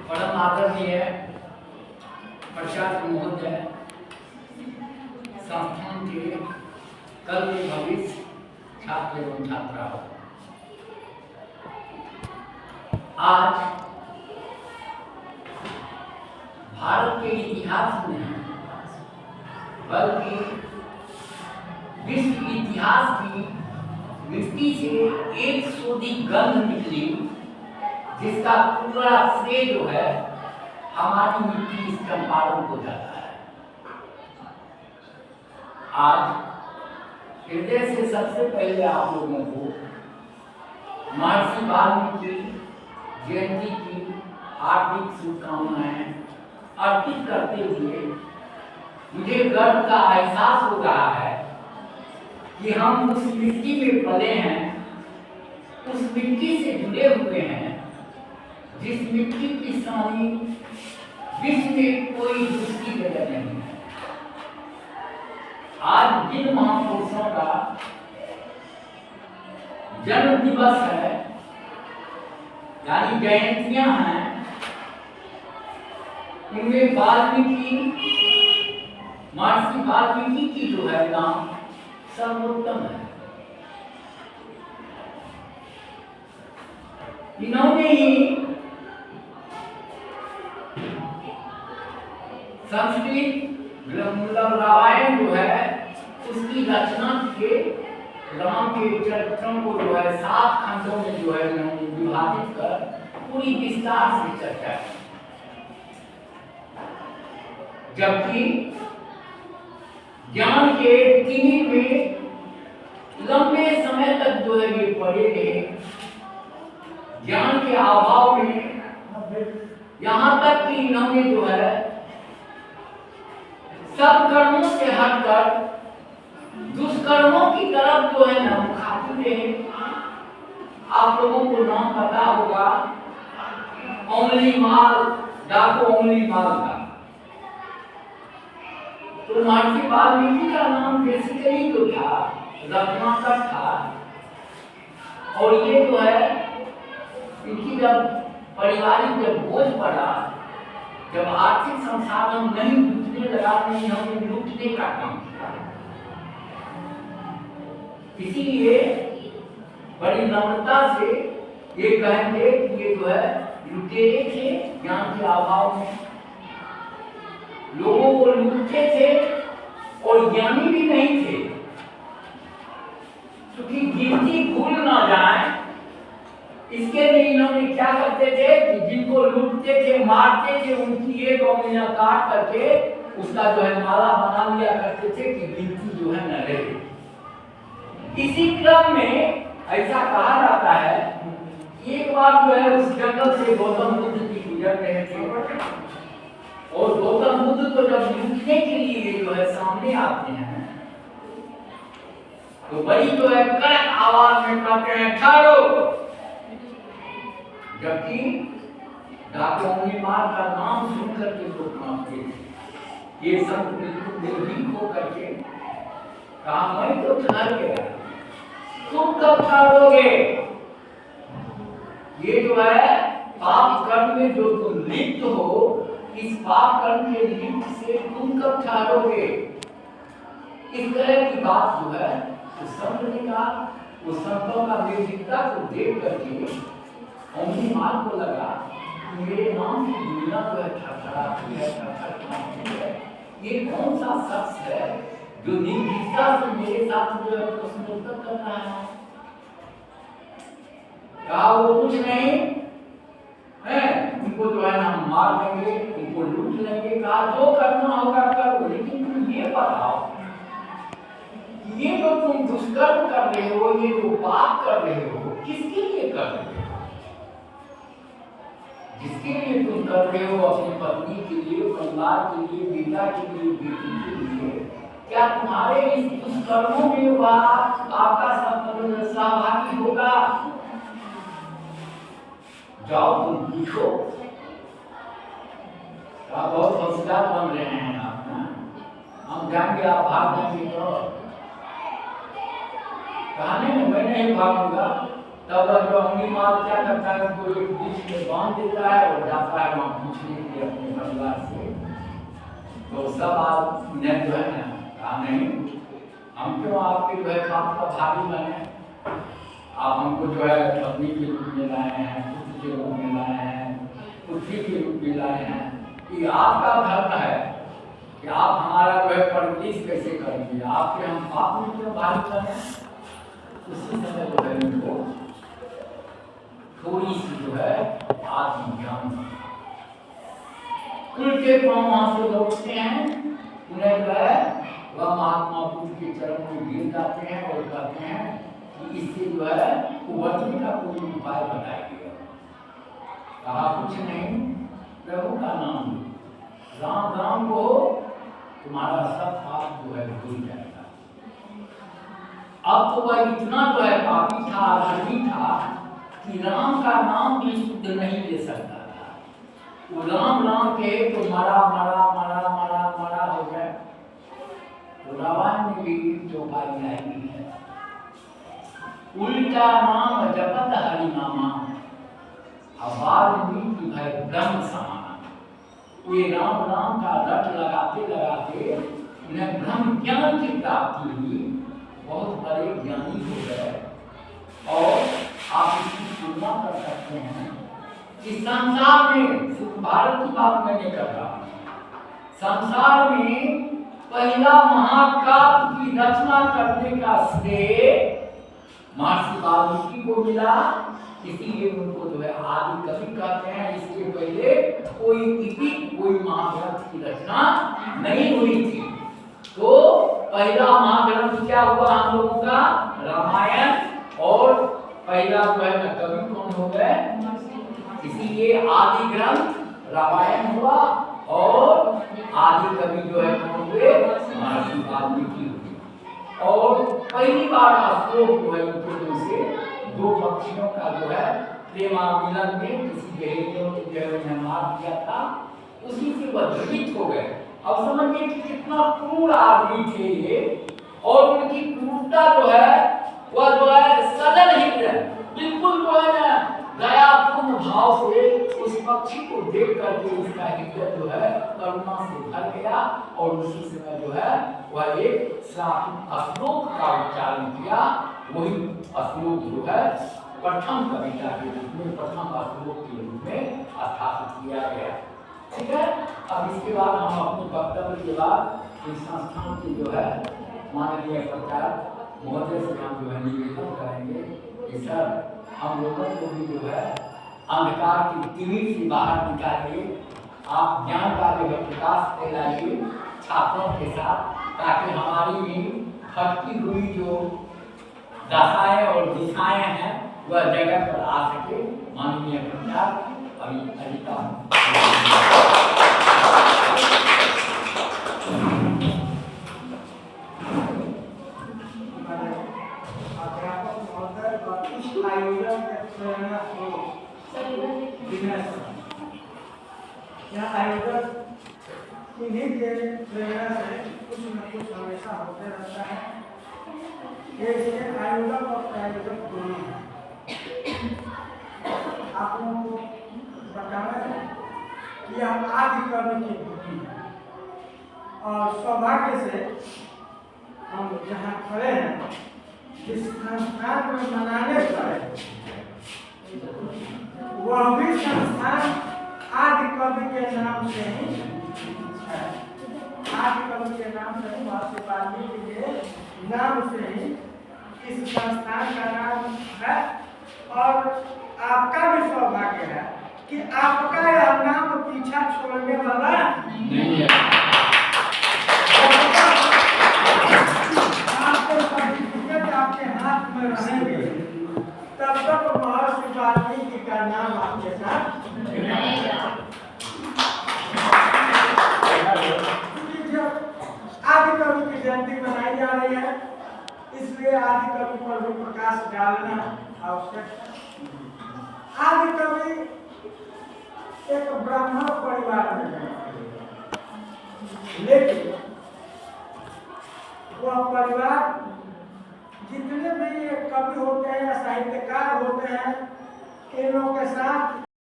परम आदरणीय प्रशासक महोदय, संस्थान के कल के भविष्य छात्र एवं छात्राओं, आज भारत के इतिहास में बल्कि विश्व इतिहास की मिट्टी से एक सोधी गंध निकली, जिसका पूरा श्रेय जो है हमारी मिट्टी इस चंपारण को जाता है। आज हृदय से सबसे पहले आप लोगों को महर्षि वाल्मीकि जयंती की हार्दिक शुभकामनाएं अर्पित करते हुए मुझे गर्व का एहसास हो रहा है कि हम उस मिट्टी में पले हैं, उस मिट्टी से जुड़े हुए हैं जिस मिट्टी की सानी विश्व में कोई दूसरी जगह नहीं है। आज जिन महापुरुषों का जन्म दिवस है, यानी जयंतियां हैं, उनमें महर्षि वाल्मीकि की जो है नाम सर्वोत्तम है। इन्होंने ही संस्कृत रामायण जो है उसकी रचना के राम के चरित्रों को जो है 7 खंडों में जो है विभाजित कर पूरी विस्तार से चर्चा की। जबकि ज्ञान के तिमिर में लंबे समय तक जो है ये पड़े रहे, ज्ञान के अभाव में यहाँ तक कि इन्होंने जो है सब कर्मों से हटकर दुष्कर्मों की तरफ जो है ना मुखातिब रहे। आप लोगों को नाम पता होगा उंगली माल, डाको उंगली माल का। तो महर्षि वाल्मीकि का नाम बेसिकली जो था रत्नाकर था, और ये जो है इनकी जब पारिवारिक जब बोझ पड़ा, जब आर्थिक संसाधन नहीं जुटने लगा, तो इन्होंने लूटने का काम किया। इसीलिए बड़ी नम्रता से ये कहेंगे कि ये जो है लुटेरे थे, ज्ञान के अभाव में लोगों को लूटते थे और ज्ञानी भी नहीं थे, क्योंकि गिनती भूल ना जाए इसके लिए इन्होंने क्या करते थे कि जिनको लूटते थे, मारते थे, उनकी एक उंगलियां काट करके उसका जो है माला बना लिया करते थे कि गिनती जो है न रहे। इसी क्रम में ऐसा कहा जाता है, एक बार जो है उस जंगल से गौतम बुद्ध जी गुजर रहे थे, और गौतम बुद्ध को जब लूटने के लिए जो है सामने आते हैं, तो बड़ी जो है कड़क आवाज में कहते हैं ठहरो। जबकि डाको उंगली मार का नाम सुनकर के लोग कांपते थे। ये सब बिल्कुल निर्भीक होकर के कहा, मैं तो ठहर गया, तुम कब ठहरोगे? ये जो है पाप कर्म में जो तुम लिप्त हो, इस पाप कर्म के लिप्त से तुम कब ठहरोगे? इस तरह की बात जो है उस संत ने कहा। उस संतों का निर्भीकता को देख करके उंगली मार को लगा, मेरे नाम की दुनिया जो है थरथराती है, थरथराती है। ये कौन सा शख्स है जो निर्भीकता से मेरे साथ जो है प्रश्नोत्तर कर रहा है? कहा वो कुछ नहीं है, उनको जो है ना मार देंगे, उनको लूट लेंगे। कहा जो करना होगा करो, लेकिन तुम ये बताओ, ये जो तुम दुष्कर्म कर रहे हो, ये जो पाप कर रहे हो, किसके लिए कर रहे हो? जिसके लिए तुम कर रहे हो, अपनी पत्नी के लिए, परिवार के लिए, पिता के लिए, बेटी के लिए, क्या तुम्हारे इस दुष्कर्मों में वह आपका सहभागी होगा? जाओ तुम पूछो। आप बहुत होशियार बन रहे हैं आप ना, हम जाएंगे आप भाग जाएंगे तो? कहा नहीं मैं नहीं भागूंगा, तब वह जो अंगी माल क्या करता है, उसको एक बीच में बांध देता है और जाता है वहाँ पूछने के लिए अपने परिवार से। तो सब आपने जो है ना कहा नहीं, हम क्यों आपके जो है पाप का भागी बने, आप हमको जो है पत्नी के रूप में लाए हैं, पुत्र के रूप में लाए हैं, पुत्री के रूप में लाए हैं। ये आपका धर्म है कि आप हमारा जो है परवरिश कैसे करेंगे, आपके हम पाप में क्यों भागी बने। उसी समय जो है उनको थोड़ी सी जो है आत्मज्ञान, कुल के पांव वहां से लौटते हैं, उन्हें जो है वह महात्मा बुद्ध के चरण में गिर जाते हैं और कहते हैं कि इससे जो है उबरने का कोई उपाय बताइए। कहा कुछ नहीं, प्रभु का नाम लो, राम राम को तुम्हारा सब पाप जो है भूल जाएगा। अब तो वह इतना जो है पापी था, धर्मी था कि राम का नाम भी शुद्ध नहीं ले सकता था। वो राम राम के तो मरा मरा मरा मरा मरा हो गया। तो रावण ने भी जो उपाय लाई है, उल्टा नाम जपत हरि नामा, वाल्मीकि भय ब्रह्म समाना। ये राम राम का रट लगाते लगाते उन्हें ब्रह्म ज्ञान की प्राप्ति हुई, बहुत बड़े ज्ञानी हो गए। और आप इसकी तुलना कर सकते हैं कि संसार में, सिर्फ भारत की बात मैं नहीं कर रहा हूं, संसार में पहला महाकाव्य की रचना करने का श्रेय महर्षि वाल्मीकि को मिला। इसीलिए उनको जो है आदि कवि कहते हैं। इसके पहले कोई इति, कोई महाग्रंथ की रचना नहीं हुई थी। तो पहला महाग्रंथ क्या हुआ हम लोगों का, रामायण। और पहला जो है ना कवि कौन हो गए, इसीलिए आदि ग्रंथ रामायण हुआ और आदि कवि जो है कौन हुए, महर्षि वाल्मीकि हुए। और पहली बार अशोक जो है उनके मुंह से दो पक्षियों का जो है प्रेमामिलन में किसी गहरियों ने जो है उन्हें मार दिया था, उसी से वह द्रवित हो गए। अब समझिए कि कितना क्रूर आदमी थे ये, और उनकी क्रूरता जो है वह जो है सदन हृदय, बिल्कुल जो है ना दयापूर्ण भाव से उस पक्षी को देख करके उसका हृदय जो है करुणा से भर गया। और उसी समय जो है वह एक श्लोक का उच्चारण किया। वही श्लोक जो है प्रथम कविता के रूप में, प्रथम श्लोक के रूप में स्थापित किया गया। ठीक है। अब इसके बाद हम अपने वक्तव्य के बाद इस संस्थान की जो है माननीय प्रचारक महोदय से हम जो है निवेदन करेंगे कि सर हम लोगों को भी जो है अंधकार की तिमिर से बाहर निकालिए, आप ज्ञान का जो है प्रकाश फैलाइए छात्रों के साथ, ताकि हमारी भी भटकी हुई जो दशाएं और दिशाएं हैं वह जगह पर आ सके। माननीय प्रचारक अभी अनिता आयोजक इन्हीं के प्रेरणा से कुछ न कुछ हमेशा होते रहता है। ये आयोजक और प्रायोजक दोनों हैं। आप लोगों को बताना है कि हम आदि कवि की भूमि है, और सौभाग्य से हम जहाँ खड़े हैं, जिस संस्थान में मनाने पड़े, वह भी संस्थान आदि कवि के नाम से ही है। आदि कवि के नाम से, महर्षि वाल्मीकि के नाम से ही इस संस्थान का नाम है। और आपका भी सौभाग्य है कि आपका यह नाम पीछा छोड़ने वाला नहीं है। आपके सर्टिफिकेट आपके हाथ में रहेंगे, तब तक महर्षि वाल्मीकि का नाम आपके साथ आदि कवि की जयंती मनाई जा रही है, इसलिए आदि कवि पर भी प्रकाश डालना आवश्यक है। आदि कवि एक ब्राह्मण परिवार में है, लेकिन वह परिवार जितने भी ये कवि होते हैं या साहित्यकार होते हैं, इन लोगों के साथ